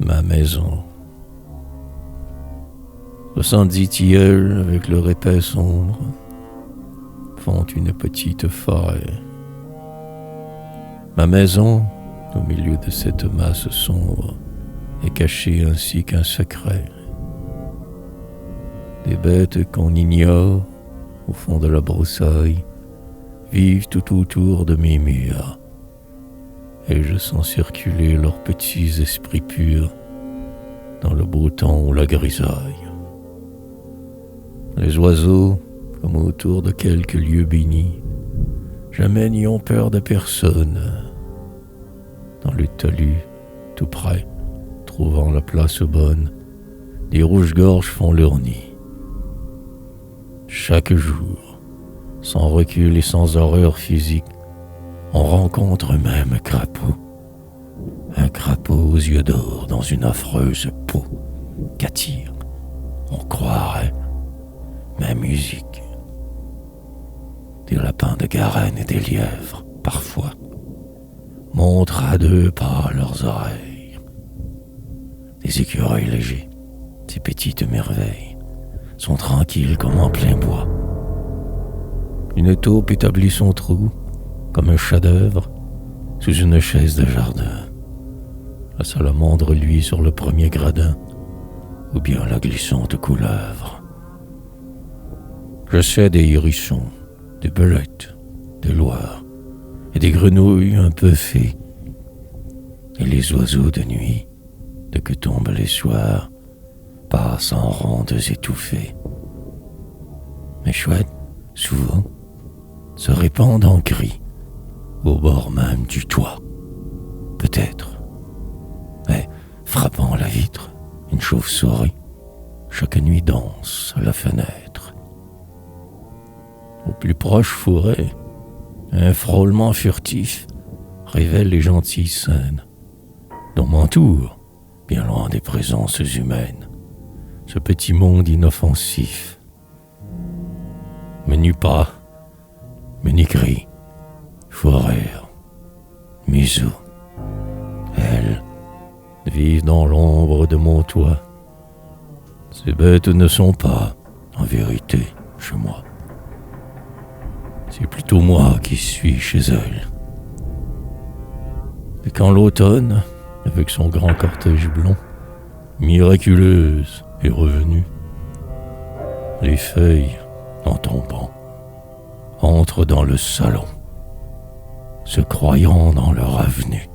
ma maison. 70 tilleuls avec leur épais sombre font une petite forêt. Ma maison, au milieu de cette masse sombre, est cachée ainsi qu'un secret. Des bêtes qu'on ignore, au fond de la broussaille, vivent tout autour de mes murs, et je sens circuler leurs petits esprits purs dans le beau temps ou la grisaille. Les oiseaux, comme autour de quelques lieux bénis, jamais n'y ont peur de personne. Dans le talus, tout près, trouvant la place bonne, des rouges-gorges font leur nid. Chaque jour, sans recul et sans horreur physique, on rencontre même un crapaud aux yeux d'or dans une affreuse peau qu'attire, on croirait, ma musique. Des lapins de Garenne et des lièvres, parfois, montrent à 2 pas leurs oreilles. Des écureuils légers, ces petites merveilles, sont tranquilles comme en plein bois. Une taupe établit son trou, comme un chef-d'œuvre, sous une chaise de jardin. La salamandre luit sur le premier gradin, ou bien la glissante couleuvre. Je sais des hérissons, des belettes, des loirs, et des grenouilles un peu fées, et les oiseaux de nuit, dès que tombent les soirs, passent en rondes étouffées. Mes chouettes, souvent, se répandent en cris, au bord même du toit. Peut-être, mais frappant la vitre, une chauve-souris, chaque nuit danse à la fenêtre. Au plus proche fourré, un frôlement furtif révèle les gentilles scènes dont m'entoure, bien loin des présences humaines, ce petit monde inoffensif. Menu pas, menu cri, forêt, museau, elles vivent dans l'ombre de mon toit. Ces bêtes ne sont pas, en vérité, chez moi. C'est plutôt moi qui suis chez elles. Et quand l'automne, avec son grand cortège blond, miraculeuse, est revenu, les feuilles, en tombant, entrent dans le salon, se croyant dans leur avenue.